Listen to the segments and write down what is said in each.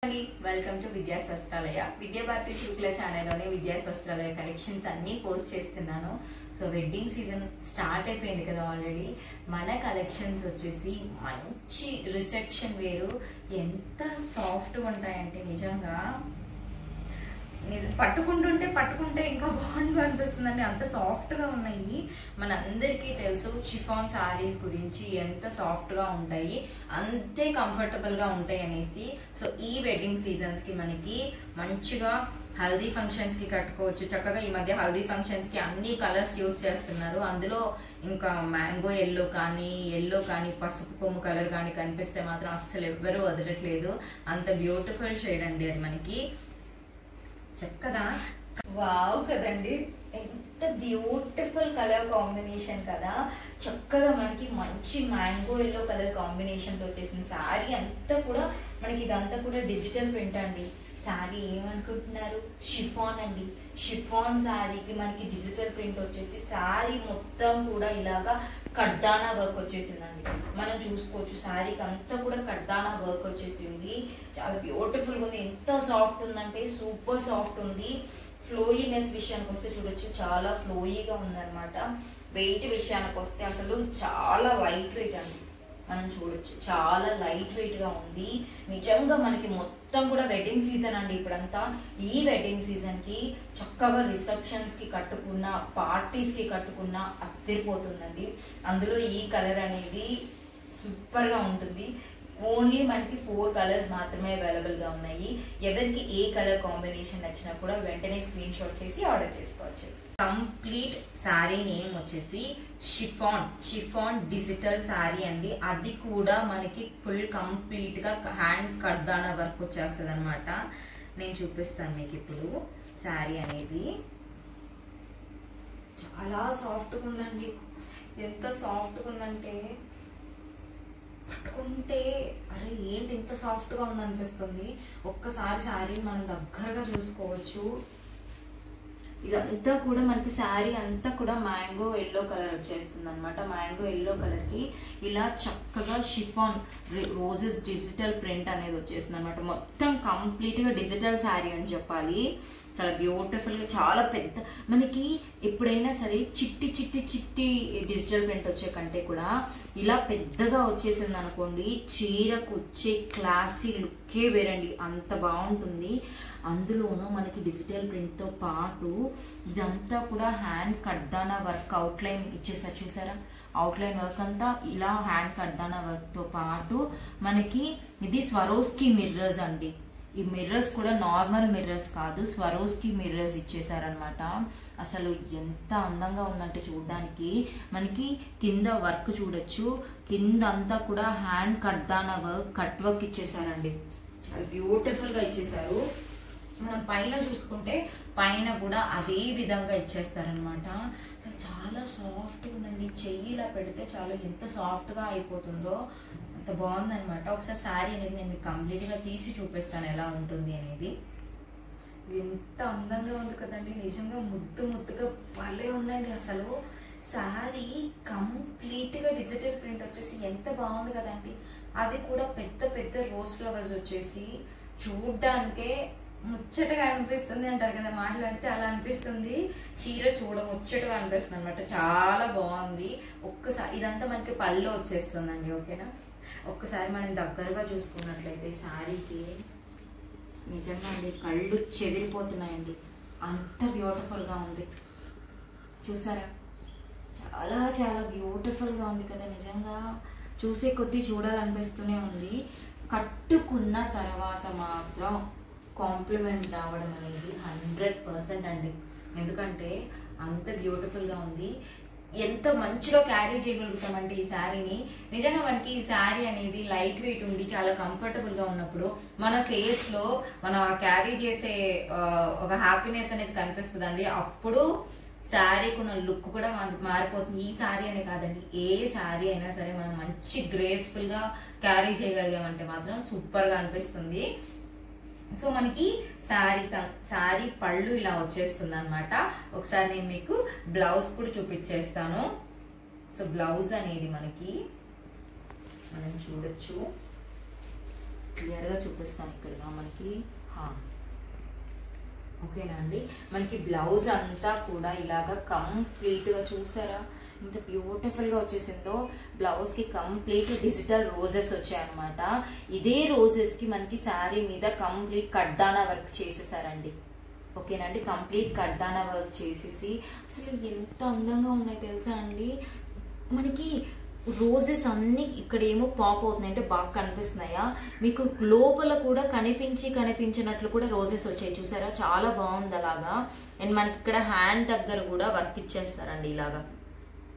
Welcome to విద్యా వస్త్రాలయ. విద్యా భారతి శుక్ల ఛానల్లోనే విద్యా వస్త్రాలయ కలెక్షన్స్ అన్నీ పోస్ట్ చేస్తున్నాను. సో వెడ్డింగ్ సీజన్ స్టార్ట్ అయిపోయింది కదా ఆల్రెడీ. మన కలెక్షన్స్ వచ్చేసి మంచి రిసెప్షన్ వేరు ఎంత సాఫ్ట్గా ఉంటాయంటే నిజంగా పట్టుకుంటే ఇంకా బాగుండు అనిపిస్తుందండి. అంత సాఫ్ట్గా ఉన్నాయి. మన అందరికీ తెలుసు షిఫాన్ సారీస్ గురించి ఎంత సాఫ్ట్గా ఉంటాయి, అంతే కంఫర్టబుల్గా ఉంటాయి అనేసి. సో ఈ వెడ్డింగ్ సీజన్స్కి మనకి మంచిగా హల్దీ ఫంక్షన్స్కి కట్టుకోవచ్చు. చక్కగా ఈ మధ్య హల్దీ ఫంక్షన్స్కి అన్ని కలర్స్ యూస్ చేస్తున్నారు. అందులో ఇంకా మ్యాంగో ఎల్లో కానీ పసుపు కొమ్ము కలర్ కానీ కనిపిస్తే మాత్రం అస్సలు ఎవ్వరూ వదలట్లేదు. అంత బ్యూటిఫుల్ షేడ్ అండి అది. మనకి చక్కగా వావ్ కదండి, ఎంత బ్యూటిఫుల్ కలర్ కాంబినేషన్ కదా. చక్కగా మనకి మంచి మ్యాంగో ఎల్లో కలర్ కాంబినేషన్తో వచ్చేసిన శారీ అంతా కూడా మనకి ఇదంతా కూడా డిజిటల్ ప్రింట్ అండి. శారీ ఏమనుకుంటున్నారు? షిఫాన్ అండి. షిఫాన్ శారీకి మనకి డిజిటల్ ప్రింట్ వచ్చేసి శారీ మొత్తం కూడా ఇలాగా కడ్దానా వర్క్ వచ్చేసిందండి. మనం చూసుకోవచ్చు శారీకి అంతా కూడా కడ్దానా వర్క్ వచ్చేసింది. చాలా బ్యూటిఫుల్గా ఉంది. ఎంత సాఫ్ట్ ఉందంటే సూపర్ సాఫ్ట్ ఉంది. ఫ్లోయీనెస్ విషయానికి వస్తే చూడొచ్చు, చాలా ఫ్లోయీగా ఉందన్నమాట. వెయిట్ విషయానికి వస్తే అసలు చాలా లైట్ వెయిట్ అండి. మనం చూడొచ్చు చాలా లైట్ వెయిట్గా ఉంది. నిజంగా మనకి మొత్తం కూడా వెడ్డింగ్ సీజన్ అండి ఇప్పుడంతా. ఈ వెడ్డింగ్ సీజన్కి చక్కగా రిసెప్షన్స్కి కట్టుకున్న, పార్టీస్కి కట్టుకున్న అద్దరిపోతుందండి. అందులో ఈ కలర్ అనేది సూపర్గా ఉంటుంది. ఓన్లీ మనకి 4 కలర్స్ మాత్రమే అవైలబుల్గా ఉన్నాయి. ఎవరికి ఏ కలర్ కాంబినేషన్ నచ్చినా కూడా వెంటనే స్క్రీన్ షాట్ చేసి ఆర్డర్ చేసుకోవచ్చు. కంప్లీట్ శారీ నేమ్ వచ్చేసి షిఫాన్ డిజిటల్ శారీ అండి. అది కూడా మనకి ఫుల్ కంప్లీట్గా హ్యాండ్ కడ్దానా వర్క్ వచ్చేస్తుంది అనమాట. నేను చూపిస్తాను మీకు ఇప్పుడు. శారీ అనేది చాలా సాఫ్ట్గా ఉందండి. ఎంత సాఫ్ట్గా ఉందంటే పట్టుకుంటే అరే ఏంటి ఇంత సాఫ్ట్గా ఉందనిపిస్తుంది. ఒక్కసారి శారీ మనం దగ్గరగా చూసుకోవచ్చు. ఇదంతా కూడా మనకి శారీ అంతా కూడా మ్యాంగో ఎల్లో కలర్ వచ్చేస్తుంది అనమాట. మ్యాంగో ఎల్లో కలర్కి ఇలా చక్కగా షిఫాన్ రోజెస్ డిజిటల్ ప్రింట్ అనేది వచ్చేస్తుంది అనమాట. మొత్తం కంప్లీట్గా డిజిటల్ శారీ అని చెప్పాలి. చాలా బ్యూటిఫుల్గా, చాలా పెద్ద, మనకి ఎప్పుడైనా సరే చిట్టి డిజిటల్ ప్రింట్ వచ్చే కంటే కూడా ఇలా పెద్దగా వచ్చేసింది అనుకోండి, చీరకు వచ్చే క్లాసీ లుక్కే వేరండి. అంత బాగుంటుంది. అందులోనూ మనకి డిజిటల్ ప్రింట్తో పాటు ఇదంతా కూడా హ్యాండ్ కడ్దానా వర్క్ అవుట్లైన్ ఇచ్చేసారు చూసారా. అవుట్లైన్ వర్క్ అంతా ఇలా హ్యాండ్ కడ్దానా వర్క్తో పాటు మనకి ఇది స్వరోస్కి మిర్రర్స్ అండి. ఈ మిర్రర్స్ కూడా నార్మల్ మిర్రర్స్ కాదు, స్వరోస్కి మిర్రర్స్ ఇచ్చేసారనమాట. అసలు ఎంత అందంగా ఉందంటే చూడడానికి. మనకి కింద వర్క్ చూడొచ్చు, కింద అంతా కూడా హ్యాండ్ కడ్దానా వర్క్, కట్ వర్క్ ఇచ్చేసారండి. చాలా బ్యూటిఫుల్గా ఇచ్చేసారు. మనం పైన చూసుకుంటే పైన కూడా అదే విధంగా ఇచ్చేస్తారనమాట. చాలా సాఫ్ట్గా ఉందండి. చెయ్యి ఇలా పెడితే చాలా ఎంత సాఫ్ట్గా అయిపోతుందో, అంత బాగుందనమాట. ఒకసారి శారీ అనేది నేను మీకు కంప్లీట్గా తీసి చూపిస్తాను ఎలా ఉంటుంది అనేది. ఎంత అందంగా ఉంది కదండి. నిజంగా ముద్దుగా భలే ఉందండి. అసలు శారీ కంప్లీట్గా డిజిటల్ ప్రింట్ వచ్చేసి ఎంత బాగుంది కదండి. అది కూడా పెద్ద రోజ్ ఫ్లవర్స్ వచ్చేసి చూడ్డానికే ముచ్చటగా అనిపిస్తుంది అంటారు కదా, మాట్లాడితే అలా అనిపిస్తుంది. చీర ముచ్చటగా అనిపిస్తుంది అనమాట. చాలా బాగుంది. ఒక్కసారి ఇదంతా మనకి పళ్ళు వచ్చేస్తుందండి. ఓకేనా, ఒక్కసారి మనం దగ్గరగా చూసుకున్నట్లయితే శారీకి నిజంగా అండి కళ్ళు చెదిరిపోతున్నాయండి. అంత బ్యూటిఫుల్గా ఉంది చూసారా. చాలా బ్యూటిఫుల్గా ఉంది కదా. నిజంగా చూసే కొద్దీ చూడాలనిపిస్తూనే ఉంది. కట్టుకున్న తర్వాత మాత్రం కాంప్లిమెంట్స్ రావడం అనేది 100% అండి. ఎందుకంటే అంత బ్యూటిఫుల్గా ఉంది. ఎంత మంచిగా క్యారీ చేయగలుగుతామంటే ఈ శారీని. నిజంగా మనకి ఈ శారీ అనేది లైట్ వెయిట్ ఉండి చాలా కంఫర్టబుల్గా ఉన్నప్పుడు మన ఫేస్లో మనం క్యారీ చేసే ఒక హ్యాపీనెస్ అనేది కనిపిస్తుందండి. అప్పుడు శారీకి ఉన్న లుక్ కూడా మారిపోతుంది. ఈ శారీ అనే కాదండి, ఏ శారీ అయినా సరే మనం మంచి గ్రేస్ఫుల్గా క్యారీ చేయగలిగామంటే మాత్రం సూపర్గా అనిపిస్తుంది. సో మనకి శారీ పళ్ళు ఇలా వచ్చేస్తుంది అనమాట. ఒకసారి నేను మీకు బ్లౌజ్ కూడా చూపించేస్తాను. సో బ్లౌజ్ అనేది మనకి మనం చూడొచ్చు క్లియర్గా చూపిస్తాను ఇక్కడగా మనకి. ఓకేనా అండి, మనకి బ్లౌజ్ అంతా కూడా ఇలాగా కంప్లీట్గా చూసారా ఇంత బ్యూటిఫుల్గా వచ్చేసిందో. బ్లౌజ్కి కంప్లీట్ డిజిటల్ రోజెస్ వచ్చాయన్నమాట. ఇదే రోజెస్కి మనకి శారీ మీద కంప్లీట్ కడ్డానా వర్క్ చేసేసారండి. ఓకేనండి, కంప్లీట్ కడ్డానా వర్క్ చేసేసి అసలు ఎంత అందంగా ఉన్నాయి తెలుసా అండి. మనకి రోజెస్ అన్నీ ఇక్కడ ఏమో పాప్ అవుతున్నాయి అంటే బాగా కనిపిస్తున్నాయా మీకు, లోపల కూడా కనిపించినట్లు కూడా రోజెస్ వచ్చాయి చూసారా, చాలా బాగుంది అలాగా. అండ్ మనకి ఇక్కడ హ్యాండ్ దగ్గర కూడా వర్క్ ఇచ్చేస్తారండి ఇలాగా,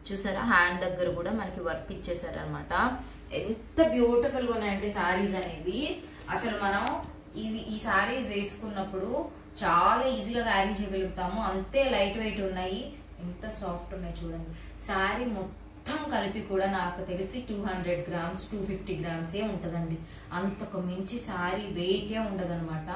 చూసారా హ్యాండ్ దగ్గర కూడా మనకి వర్క్ ఇచ్చేసారనమాట. ఎంత బ్యూటిఫుల్గా ఉన్నాయంటే శారీస్ అనేవి. అసలు మనం ఈ శారీస్ వేసుకున్నప్పుడు చాలా ఈజీగా క్యారీ చేయగలుగుతాము, అంతే లైట్ వెయిట్ ఉన్నాయి, ఎంత సాఫ్ట్ ఉన్నాయి చూడండి. శారీ మొత్తం కలిపి కూడా నాకు తెలిసి 200 grams 250 grams ఉంటుందండి, అంతకు మించి శారీ వెయిటే ఉండదన్నమాట.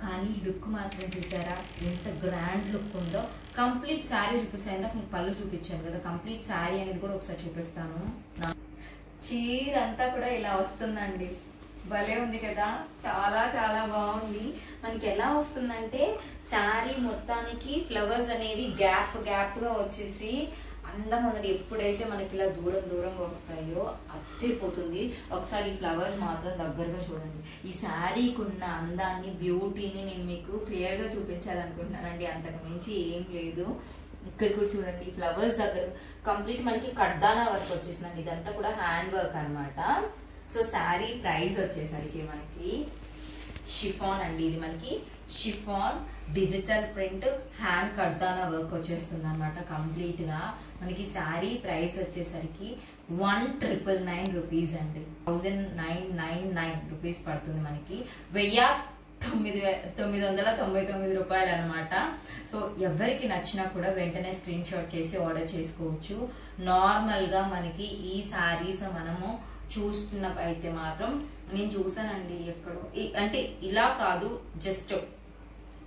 కానీ లుక్ మాత్రం చూసారా ఎంత గ్రాండ్ లుక్ ఉందో. కంప్లీట్ శారీ చూపిస్తాను, ఇందాక మీకు పళ్ళు చూపించాను కదా, కంప్లీట్ శారీ అనేది కూడా ఒకసారి చూపిస్తాను. చీర అంతా కూడా ఇలా వస్తుందండి, భలే ఉంది కదా, చాలా చాలా బాగుంది. మనకి ఎలా వస్తుందంటే శారీ మొత్తానికి ఫ్లవర్స్ అనేవి గ్యాప్గా వచ్చేసి అందంగా ఉన్నది. ఎప్పుడైతే మనకి ఇలా దూరంగా వస్తాయో అద్దరిపోతుంది. ఒకసారి ఈ ఫ్లవర్స్ మాత్రం దగ్గరగా చూడండి. ఈ శారీకి ఉన్న అందాన్ని, బ్యూటీని నేను మీకు క్లియర్గా చూపించాలనుకుంటున్నానండి, అంతకు మించి ఏం లేదు. ఇక్కడ కూడా చూడండి ఫ్లవర్స్ దగ్గర కంప్లీట్ మనకి కడ్డానా వర్క్ వచ్చేసిందండి, ఇదంతా కూడా హ్యాండ్ వర్క్ అనమాట. సో శారీ ప్రైస్ వచ్చేసరికి మనకి షిఫాన్ అండి, ఇది మనకి షిఫాన్ డిజిటల్ ప్రింట్ హ్యాండ్ కడ్డానా వర్క్ వచ్చేస్తుంది అనమాట కంప్లీట్గా. మనకి శారీ ప్రైస్ వచ్చేసరికి 1999 రూపీస్ అండి, 1999 రూపీస్ పడుతుంది మనకి, 1999 రూపాయలు అనమాట. సో ఎవరికి నచ్చినా కూడా వెంటనే స్క్రీన్ షాట్ చేసి ఆర్డర్ చేసుకోవచ్చు. నార్మల్గా మనకి ఈ శారీస్ మనము చూస్తున్నప్పుడు మాత్రం నేను చూసానండి ఎక్కడో, అంటే ఇలా కాదు, జస్ట్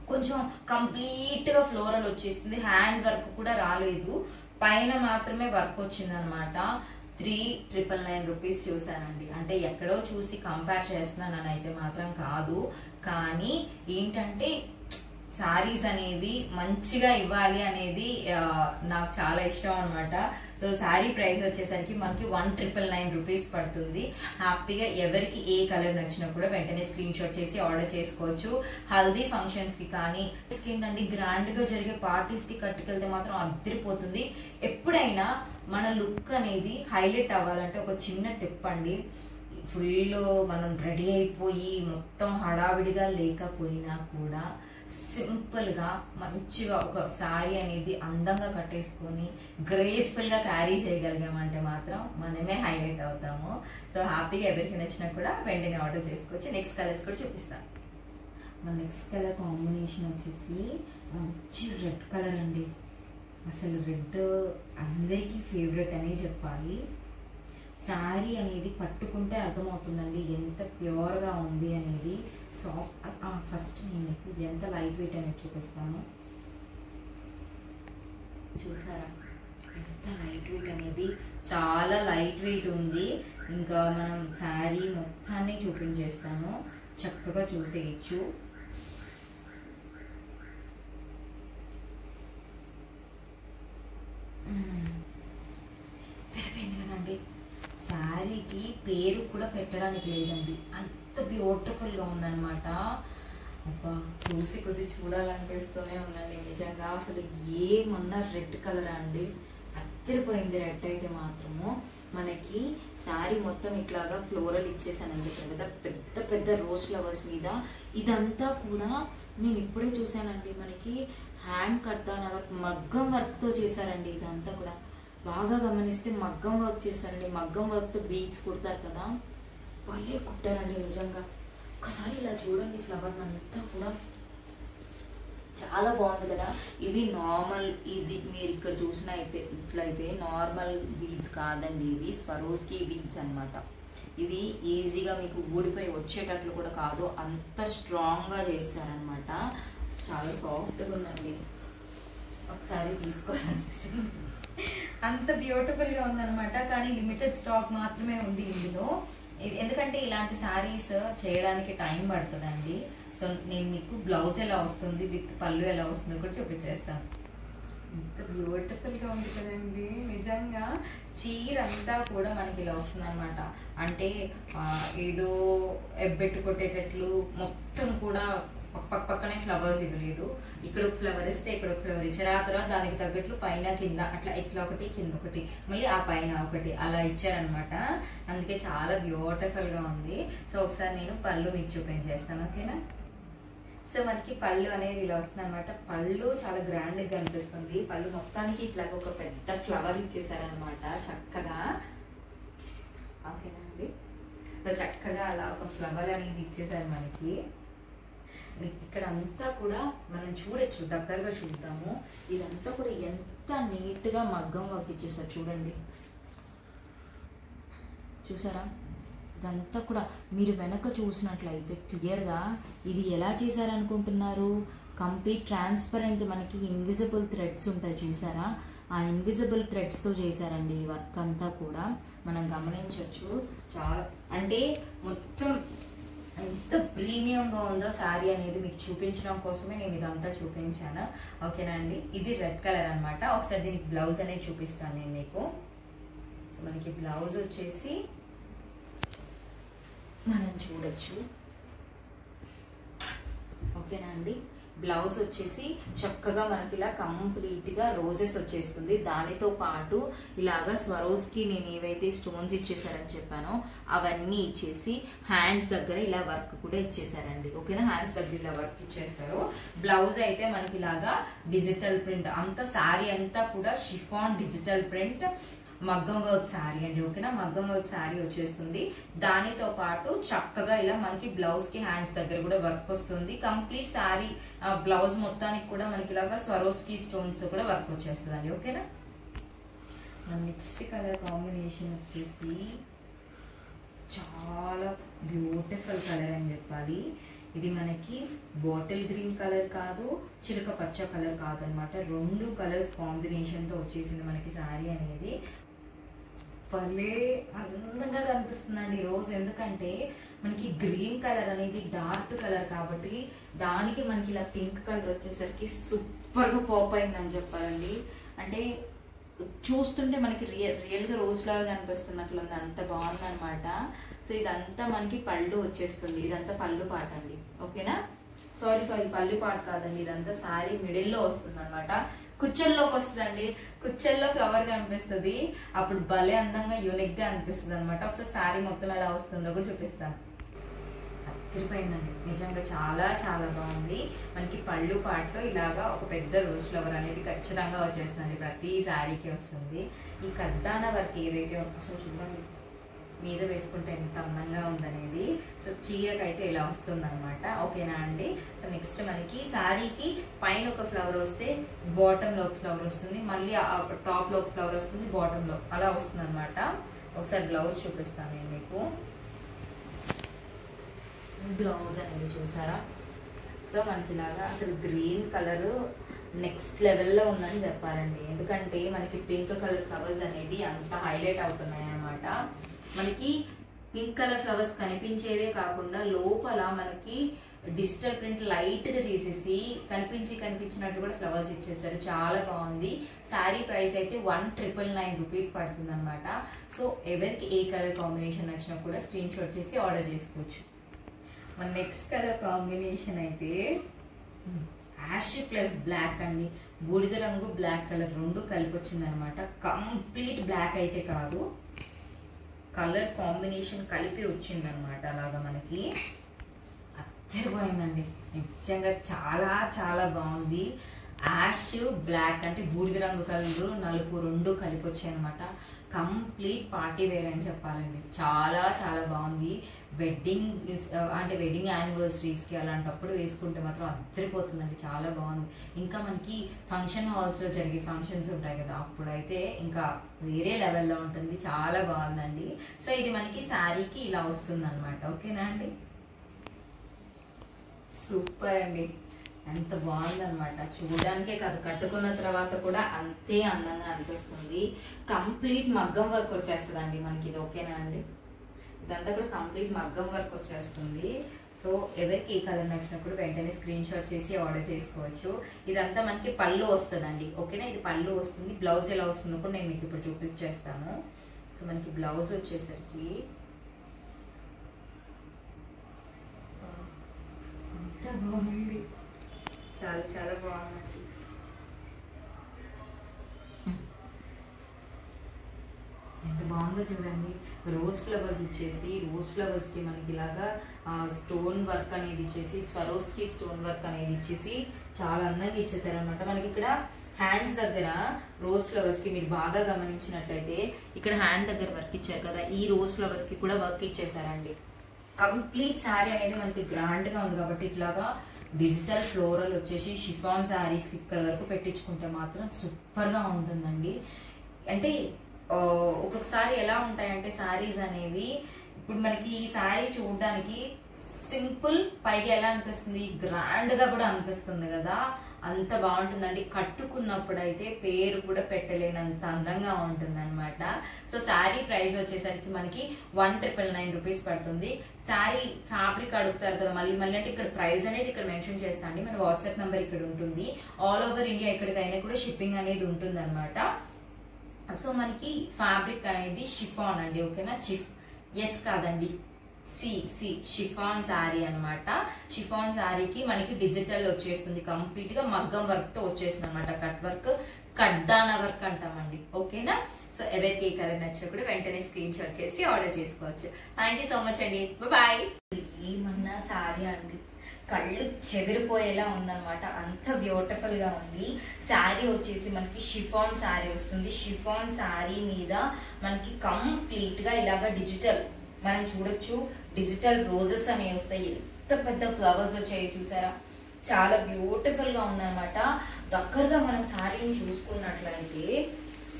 కొంచెం కంప్లీట్గా ఫ్లోరల్ వచ్చేసింది, హ్యాండ్ వర్క్ కూడా రాలేదు, పైన మాత్రమే వర్క్ వచ్చింది అనమాట. 3999 రూపీస్ చూసానండి. అంటే ఎక్కడో చూసి కంపేర్ చేస్తున్నానని అయితే మాత్రం కాదు, కానీ ఏంటంటే శారీస్ అనేవి మంచిగా ఇవ్వాలి అనేది నాకు చాలా ఇష్టం అనమాట. సో శారీ ప్రైస్ వచ్చేసరికి మనకి 1999 రూపీస్ పడుతుంది. హ్యాపీగా ఎవరికి ఏ కలర్ నచ్చినా కూడా వెంటనే స్క్రీన్ షాట్ చేసి ఆర్డర్ చేసుకోవచ్చు. హల్దీ ఫంక్షన్స్ కి కానీ ఏంటంటే గ్రాండ్ గా జరిగే పార్టీస్ కి కట్టుకెళ్తే మాత్రం అద్దరిపోతుంది. ఎప్పుడైనా మన లుక్ అనేది హైలైట్ అవ్వాలంటే ఒక చిన్న టిప్ అండి, ఫుల్ మనం రెడీ అయిపోయి మొత్తం హడావిడిగా లేకపోయినా కూడా సింపుల్గా మంచిగా ఒక శారీ అనేది అందంగా కట్టేసుకొని గ్రేస్ఫుల్గా క్యారీ చేయగలిగామంటే మాత్రం మనమే హైలైట్ అవుతాము. సో హ్యాపీగా ఎవరికి నచ్చినా కూడా వెంటనే ఆర్డర్ చేసుకోవచ్చు. నెక్స్ట్ కలర్స్ కూడా చూపిస్తాను. మన నెక్స్ట్ కలర్ కాంబినేషన్ వచ్చేసి మంచి రెడ్ కలర్ అండి. అసలు రెడ్ అందరికీ ఫేవరెట్ అనే చెప్పాలి. శారీ అనేది పట్టుకుంటే అర్థమవుతుందండి ఎంత ప్యూర్గా ఉంది అనేది. సాఫ్ట్, ఫస్ట్ నేను మీకు ఎంత లైట్ వెయిట్ అనేది చూపిస్తాను. చూసారా ఎంత లైట్ వెయిట్ అనేది, చాలా లైట్ వెయిట్ ఉంది. ఇంకా మనం శారీ మొత్తాన్ని చూపించేస్తాను, చక్కగా చూసేయచ్చు. తెలిపోయింది కదండి. శారీకి పేరు కూడా పెట్టడానికి లేదండి, అంత బ్యూటిఫుల్గా ఉందన్నమాట. అబ్బా చూసి కొద్ది చూడాలనిపిస్తూనే ఉందండి నిజంగా. అసలు ఏమన్నా రెడ్ కలర్ అండి, అద్దరిపోయింది రెడ్ అయితే మాత్రము. మనకి శారీ మొత్తం ఇట్లాగా ఫ్లోరల్ ఇచ్చేసానని చెప్పాను కదా, పెద్ద పెద్ద రోజ్ ఫ్లవర్స్ మీద. ఇదంతా కూడా నేను ఇప్పుడే చూసానండి, మనకి హ్యాండ్ కడ్డానా వర్క్, మగ్గం వర్క్తో చేశారండి. ఇదంతా కూడా బాగా గమనిస్తే మగ్గం వర్క్ చేశారండి. మగ్గం వర్క్తో బీడ్స్ కుడతారు కదా, వాళ్ళే కుట్టారండి నిజంగా. ఒకసారి ఇలా చూడండి ఫ్లవర్ అంతా కూడా చాలా బాగుంది కదా. ఇవి నార్మల్, ఇది మీరు ఇక్కడ చూసిన అయితే ఇట్లయితే నార్మల్ బీడ్స్ కాదండి, ఇవి స్వరోస్కి బీడ్స్ అనమాట. ఇవి ఈజీగా మీకు ఊడిపోయి వచ్చేటట్లు కూడా కాదు, అంత స్ట్రాంగ్గా చేస్తారనమాట. చాలా సాఫ్ట్గా ఉందండి, ఒకసారి తీసుకోవాలనిపిస్తుంది, అంత బ్యూటిఫుల్గా ఉందన్నమాట. కానీ లిమిటెడ్ స్టాక్ మాత్రమే ఉంది ఇందులో. ఎందుకంటే ఇలాంటి శారీస్ చేయడానికి టైం పడుతుందండి. సో నేను మీకు బ్లౌజ్ ఎలా వస్తుంది విత్ పళ్ళు ఎలా వస్తుందో కూడా చూపించేస్తాను. ఎంత బ్యూటిఫుల్గా ఉంది కదండి. నిజంగా చీర అంతా కూడా మనకి ఇలా వస్తుంది అనమాట. అంటే ఏదో ఎబ్బెట్టు కొట్టేటట్లు మొత్తం కూడా పక్కనే ఫ్లవర్స్ ఇవ్వలేదు. ఇక్కడ ఒక ఫ్లవర్ ఇస్తే ఇక్కడ ఒక ఫ్లవర్ ఇచ్చారు. ఆ తర్వాత దానికి తగ్గట్లు పైన కింద అట్లా ఇట్లా ఒకటి కింద ఒకటి మళ్ళీ ఆ పైన ఒకటి అలా ఇచ్చారనమాట. అందుకే చాలా బ్యూటిఫుల్గా ఉంది. సో ఒకసారి నేను పళ్ళు మీకు చూపించేస్తాను, ఓకేనా. సో మనకి పళ్ళు అనేది ఇలా వస్తుంది అనమాట. పళ్ళు చాలా గ్రాండ్గా కనిపిస్తుంది. పళ్ళు మొత్తానికి ఇట్లా ఒక పెద్ద ఫ్లవర్ ఇచ్చేసారనమాట చక్కగా, ఓకేనా అండి. సో చక్కగా అలా ఒక ఫ్లవర్ అనేది ఇచ్చేసారు మనకి. ఇక్కడ అంతా కూడా మనం చూడొచ్చు, దగ్గరగా చూద్దాము. ఇదంతా కూడా ఎంత నీట్గా మగ్గం వర్క్ ఇచ్చేసారు చూడండి, చూసారా. ఇదంతా కూడా మీరు వెనక చూసినట్లయితే క్లియర్గా ఇది ఎలా చేశారనుకుంటున్నారు, కంప్లీట్ ట్రాన్స్పరెంట్ మనకి ఇన్విజిబుల్ థ్రెడ్స్ ఉంటాయి చూసారా, ఆ ఇన్విజిబుల్ థ్రెడ్స్తో చేశారండి ఈ వర్క్ అంతా కూడా మనం గమనించవచ్చు. చాలా అంటే మొత్తం ఎంత ప్రీమియంగా ఉందో శారీ అనేది మీకు చూపించడం కోసమే నేను ఇదంతా చూపించాను, ఓకేనా అండి. ఇది రెడ్ కలర్ అనమాట. ఒకసారి దీనికి బ్లౌజ్ అనేది చూపిస్తాను నేను మీకు. సో మనకి బ్లౌజ్ వచ్చేసి మనం చూడొచ్చు, ఓకేనా అండి. బ్లౌజ్ వచ్చేసి చక్కగా మనకి ఇలా కంప్లీట్గా రోజెస్ వచ్చేస్తుంది. దానితో పాటు ఇలాగా స్వరోస్కి నేను ఏవైతే స్టోన్స్ ఇచ్చేసారని చెప్పానో అవన్నీ ఇచ్చేసి హ్యాండ్స్ దగ్గర ఇలా వర్క్ కూడా ఇచ్చేసారండి, ఓకేనా. హ్యాండ్స్ దగ్గర ఇలా వర్క్ ఇచ్చేస్తారు. బ్లౌజ్ అయితే మనకి ఇలాగా డిజిటల్ ప్రింట్, అంతా శారీ అంతా కూడా షిఫాన్ డిజిటల్ ప్రింట్ మగ్గం వర్క్ శారీ అండి, ఓకేనా. మగ్గం వర్క్ శారీ వచ్చేస్తుంది. దానితో పాటు చక్కగా ఇలా మనకి బ్లౌజ్ కి హ్యాండ్స్ దగ్గర కూడా వర్క్ వస్తుంది. కంప్లీట్ శారీ బ్లౌజ్ మొత్తానికి కూడా మనకి ఇలాగా స్వరోస్కి స్టోన్స్ తో కూడా వర్క్ వచ్చేస్తుంది అండి, ఓకేనా. నెక్స్ట్ కలర్ కాంబినేషన్ వచ్చేసి చాలా బ్యూటిఫుల్ కలర్ అని చెప్పాలి. ఇది మనకి బాటిల్ గ్రీన్ కలర్ కాదు, చిలక పచ్చ కలర్ కాదు అనమాట. రెండు కలర్స్ కాంబినేషన్తో వచ్చేసింది మనకి శారీ అనేది. భలే అందంగా కనిపిస్తుందండి రోజు. ఎందుకంటే మనకి గ్రీన్ కలర్ అనేది డార్క్ కలర్ కాబట్టి దానికి మనకి ఇలా పింక్ కలర్ వచ్చేసరికి సూపర్గా పాప్ అయిందని చెప్పాలండి. అంటే చూస్తుంటే మనకి రియల్గా రోజ్ ఫ్లవర్ కనిపిస్తున్నట్లుంది, అంత బాగుందనమాట. సో ఇదంతా మనకి పళ్ళు వచ్చేస్తుంది. ఇదంతా పళ్ళు పాట అండి, ఓకేనా. సారీ పళ్ళు పాట కాదండి, ఇదంతా శారీ మిడిల్లో వస్తుంది అనమాట. కుచ్చల్లోకి వస్తుందండి, కుచ్చల్లో ఫ్లవర్ కనిపిస్తుంది. అప్పుడు భలే అందంగా యూనిక్గా అనిపిస్తుంది అనమాట. ఒకసారి శారీ మొత్తం ఎలా వస్తుందో కూడా చూపిస్తాను. అదిరిపోయిందండి, నిజంగా చాలా చాలా బాగుంది. మనకి పళ్ళు పాటలో ఇలాగా ఒక పెద్ద రోజ్ ఫ్లవర్ అనేది ఖచ్చితంగా వచ్చేస్తుంది, ప్రతి శారీకి వస్తుంది. ఈ కద్దాన వర్క్ ఏదైతే అసలు చూడండి మీద వేసుకుంటే ఎంత అందంగా ఉందనేది. సో చీరకైతే ఇలా వస్తుంది అనమాట, ఓకేనా అండి. సో నెక్స్ట్ మనకి శారీకి పైన ఒక ఫ్లవర్ వస్తే బాటంలో ఒక ఫ్లవర్ వస్తుంది, మళ్ళీ టాప్లో ఒక ఫ్లవర్ వస్తుంది, బాటంలో అలా వస్తుంది అనమాట. ఒకసారి బ్లౌజ్ చూపిస్తాను నేను మీకు. బ్లౌజ్ అనేది చూసారా. సో మనకి ఇలాగా అసలు గ్రీన్ కలరు నెక్స్ట్ లెవెల్లో ఉందని చెప్పాలండి. ఎందుకంటే మనకి పింక్ కలర్ ఫ్లవర్స్ అనేవి అంత హైలైట్ అవుతున్నాయి అన్నమాట. మనకి పింక్ కలర్ ఫ్లవర్స్ కనిపించేవే కాకుండా లోపల మనకి డిజిటల్ ప్రింట్ లైట్ గా చేసేసి కనిపించినట్టు కూడా ఫ్లవర్స్ ఇచ్చేసారు, చాలా బాగుంది. శారీ ప్రైస్ అయితే 1999 రూపీస్ పడుతుంది అనమాట. సో ఎవరికి ఏ కలర్ కాంబినేషన్ నచ్చినా కూడా స్క్రీన్ షాట్ చేసి ఆర్డర్ చేసుకోవచ్చు. మన నెక్స్ట్ కలర్ కాంబినేషన్ అయితే యాష్ ప్లస్ బ్లాక్ అండి. బూడిద రంగు బ్లాక్ కలర్ రెండు కలిపి వచ్చింది అనమాట. కంప్లీట్ బ్లాక్ అయితే కాదు, కలర్ కాంబినేషన్ కలిపి వచ్చింది అనమాట. అలాగా మనకి అద్దరిపోయిందండి, నిజంగా చాలా చాలా బాగుంది. యాష్ బ్లాక్ అంటే బూడిద రంగు కలర్ నలుపు రెండు కలిపి వచ్చాయి అనమాట. కంప్లీట్ పార్టీ వేర్ అని చెప్పాలండి, చాలా చాలా బాగుంది. వెడ్డింగ్ యానివర్సరీస్కి అలాంటప్పుడు వేసుకుంటే మాత్రం అద్దరిపోతుందండి, చాలా బాగుంది. ఇంకా మనకి ఫంక్షన్ హాల్స్లో జరిగే ఫంక్షన్స్ ఉంటాయి కదా, అప్పుడైతే ఇంకా వేరే లెవెల్లో ఉంటుంది, చాలా బాగుందండి. సో ఇది మనకి శారీకి ఇలా వస్తుంది అనమాట, ఓకేనా అండి. సూపర్ అండి, ఎంత బాగుందనమాట. చూడడానికే కాదు, కట్టుకున్న తర్వాత కూడా అంతే అందంగా అనిపిస్తుంది. కంప్లీట్ మగ్గం వర్క్ వచ్చేస్తుందండి మనకి ఇది, ఓకేనా అండి. ఇదంతా కూడా కంప్లీట్ మగ్గం వర్క్ వచ్చేస్తుంది. సో ఎవరికి ఈ కలర్ నచ్చినప్పుడు వెంటనే స్క్రీన్ షాట్ చేసి ఆర్డర్ చేసుకోవచ్చు. ఇదంతా మనకి పళ్ళు వస్తుందండి, ఓకేనా. ఇది పళ్ళు వస్తుంది. బ్లౌజ్ ఎలా వస్తుందో కూడా నేను మీకు ఇప్పుడు చూపించేస్తాను. సో మనకి బ్లౌజ్ వచ్చేసరికి ఎంత బాగుంది, చాలా చాలా బాగుంది. ఎంత బాగుందో చూడండి. రోజ్ ఫ్లవర్స్ ఇచ్చేసి, రోజ్ ఫ్లవర్స్కి మనకి ఇలాగా స్టోన్ వర్క్ అనేది ఇచ్చేసి, స్వరోస్కి స్టోన్ వర్క్ అనేది ఇచ్చేసి చాలా అందంగా ఇచ్చేసారనమాట. మనకి ఇక్కడ హ్యాండ్స్ దగ్గర రోజ్ ఫ్లవర్స్కి మీరు బాగా గమనించినట్లయితే ఇక్కడ హ్యాండ్ దగ్గర వర్క్ ఇచ్చారు కదా, ఈ రోజ్ ఫ్లవర్స్కి కూడా వర్క్ ఇచ్చేసారండి. కంప్లీట్ శారీ అనేది మనకి గ్రాండ్గా ఉంది కాబట్టి ఇట్లాగా డిజిటల్ ఫ్లోరల్ వచ్చేసి షిఫాన్ శారీస్కి ఇక్కడ వరకు పెట్టించుకుంటే మాత్రం సూపర్గా ఉంటుందండి. అంటే ఒక్కొక్కసారి ఎలా ఉంటాయంటే శారీస్ అనేవి, ఇప్పుడు మనకి ఈ శారీ చూడడానికి సింపుల్, పైగా ఎలా అనిపిస్తుంది, గ్రాండ్గా కూడా అనిపిస్తుంది కదా, అంత బాగుంటుందండి. కట్టుకున్నప్పుడు అయితే పేరు కూడా పెట్టలేనంత అందంగా ఉంటుంది అనమాట. సో శారీ ప్రైస్ వచ్చేసరికి మనకి 1999 రూపీస్ పడుతుంది. శారీ ఫ్యాబ్రిక్ అడుగుతారు కదా మళ్ళీ మళ్ళీ, అంటే ఇక్కడ ప్రైస్ అనేది ఇక్కడ మెన్షన్ చేస్తాను అండి. మన వాట్సాప్ నెంబర్ ఇక్కడ ఉంటుంది. ఆల్ ఓవర్ ఇండియా ఎక్కడికైనా కూడా షిప్పింగ్ అనేది ఉంటుంది అనమాట. సో మనకి ఫ్యాబ్రిక్ అనేది షిఫాన్ అండి, ఓకేనా. ఎస్ కాదండి, షిఫాన్ శారీ అనమాట. షిఫాన్ శారీకి మనకి డిజిటల్ వచ్చేస్తుంది, కంప్లీట్ గా మగ్గం వర్క్ తో వచ్చేస్తుంది అనమాట. కట్ వర్క్, కడ్దానా వర్క్ అంటామండి, ఓకేనా. సో ఎవరికి ఏ కలర్ నచ్చినప్పుడు వెంటనే స్క్రీన్ షాట్ చేసి ఆర్డర్ చేసుకోవచ్చు. థ్యాంక్ యూ సో మచ్ అండి, బాయ్. ఏమన్నా శారీ అండి, కళ్ళు చెదిరిపోయేలా ఉందన్నమాట, అంత బ్యూటిఫుల్ గా ఉంది. శారీ వచ్చేసి మనకి షిఫాన్ శారీ వస్తుంది. షిఫాన్ శారీ మీద మనకి కంప్లీట్ గా ఇలాగా డిజిటల్ మనం చూడొచ్చు, డిజిటల్ రోజెస్ అనేవి వస్తాయి. ఎంత పెద్ద ఫ్లవర్స్ వచ్చాయి చూసారా, చాలా బ్యూటిఫుల్ గా ఉందన్నమాట. దగ్గరగా మనం శారీని చూసుకున్నట్లయితే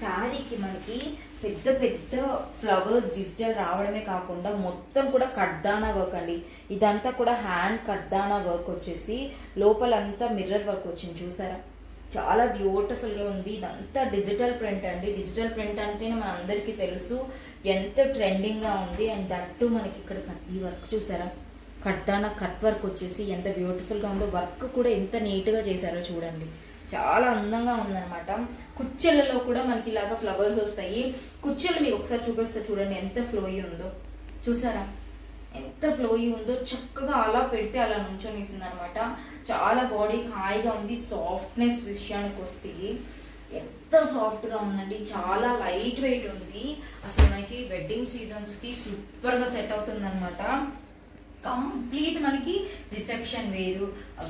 శారీకి మనకి పెద్ద పెద్ద ఫ్లవర్స్ డిజిటల్ రావడమే కాకుండా మొత్తం కూడా కడ్దానా వర్క్ అండి. ఇదంతా కూడా హ్యాండ్ కడ్దానా వర్క్ వచ్చేసి లోపలంతా మిర్రర్ వర్క్ వచ్చింది చూసారా, చాలా బ్యూటిఫుల్ గా ఉంది. ఇదంతా డిజిటల్ ప్రింట్ అండి. డిజిటల్ ప్రింట్ అంటేనే మన అందరికీ తెలుసు ఎంత ట్రెండింగ్ గా ఉంది. అండ్ దట్టు మనకి ఇక్కడ ఈ వర్క్ చూసారా, కడ్దానా కట్ వర్క్ వచ్చేసి ఎంత బ్యూటిఫుల్ గా ఉందో. వర్క్ కూడా ఎంత నీట్ గా చేశారో చూడండి, చాలా అందంగా ఉందన్నమాట. కుచ్చెలలో కూడా మనకి ఇలాగా ఫ్లవర్స్ వస్తాయి. కుచ్చెలు మీకు ఒకసారి చూపిస్తే చూడండి ఎంత ఫ్లోయి ఉందో, చూసారా ఎంత ఫ్లోయి ఉందో. చక్కగా అలా పెడితే అలా నుంచొనిస్తుంది అనమాట. చాలా బాడీకి హాయిగా ఉంది. సాఫ్ట్నెస్ విషయానికి వస్తే ఎంత సాఫ్ట్ గా ఉందండి, చాలా లైట్ వెయిట్ ఉంది. అసలు మనకి వెడ్డింగ్ సీజన్స్ కి సూపర్ గా సెట్ అవుతుంది అనమాట. కంప్లీట్ మనకి రిసెప్షన్ వేరు,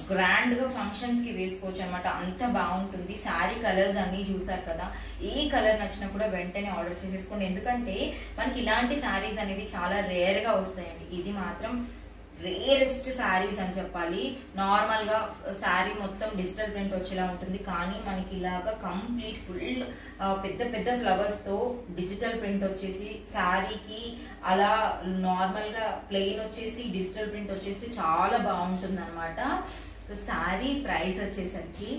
గ్రాండ్ గా ఫంక్షన్స్ కి వేసుకోవచ్చు అనమాట, అంత బాగుంటుంది. శారీ కలర్స్ అన్ని చూసారు కదా, ఏ కలర్ నచ్చినా కూడా వెంటనే ఆర్డర్ చేసేసుకోండి. ఎందుకంటే మనకి ఇలాంటి శారీస్ అనేవి చాలా రేర్ గా వస్తాయండి. ఇది మాత్రం రేరెస్ట్ శారీస్ అని చెప్పాలి. నార్మల్ గా శారీ మొత్తం డిజిటల్ ప్రింట్ వచ్చేలా ఉంటుంది, కానీ మనకి ఇలాగా కంప్లీట్ ఫుల్ పెద్ద పెద్ద ఫ్లవర్స్ తో డిజిటల్ ప్రింట్ వచ్చేసి శారీకి అలా నార్మల్ గా ప్లెయిన్ వచ్చేసి డిజిటల్ ప్రింట్ వచ్చేసి చాలా బాగుంటుంది అనమాట. శారీ ప్రైస్ వచ్చేసరికి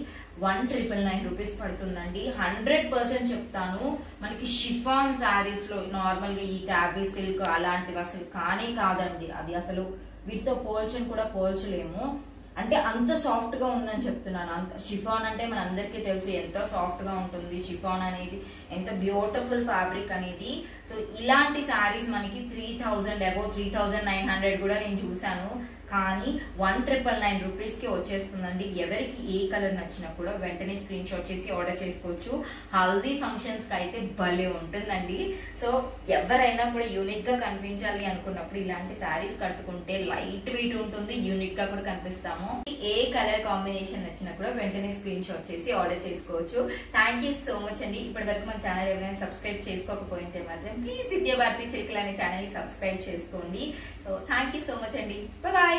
1999 రూపీస్ పడుతుందండి. 100% చెప్తాను, మనకి షిఫాన్ శారీస్ లో నార్మల్ గా ఈ టాబీ సిల్క్ అలాంటివి అసలు కానీ కాదండి. అది అసలు వీటితో పోల్చని కూడా పోల్చలేము. అంటే అంత సాఫ్ట్ గా ఉందని చెప్తున్నాను. అంత షిఫాన్ అంటే మన అందరికీ తెలుసు ఎంత సాఫ్ట్ గా ఉంటుంది షిఫాన్ అనేది, ఎంత బ్యూటిఫుల్ ఫ్యాబ్రిక్ అనేది. సో ఇలాంటి శారీస్ మనకి 3000 అబౌవ్ 3900 కూడా నేను చూసాను, కానీ 1999 రూపీస్ కి వచ్చేస్తుందండి. ఎవరికి ఏ కలర్ నచ్చినా కూడా వెంటనే స్క్రీన్ షాట్ చేసి ఆర్డర్ చేసుకోవచ్చు. హల్దీ ఫంక్షన్స్ కి అయితే భలే ఉంటుందండి. సో ఎవరైనా కూడా యూనిక్ గా కనిపించాలి అనుకున్నప్పుడు ఇలాంటి శారీస్ కట్టుకుంటే లైట్ వెయిట్ ఉంటుంది, యూనిక్ గా కూడా కనిపిస్తాము. ఏ కలర్ కాంబినేషన్ నచ్చినా కూడా వెంటనే స్క్రీన్ షాట్ చేసి ఆర్డర్ చేసుకోవచ్చు. థ్యాంక్ యూ సో మచ్ అండి. ఇప్పటి వరకు మన ఛానల్ ఎవరైనా సబ్స్క్రైబ్ చేసుకోకపోయింటే మాత్రం ప్లీజ్ విద్యాభారతి చిలుకలు అనే ఛానల్ ని సబ్స్క్రైబ్ చేసుకోండి. So thank you so much అండి, బాయ్.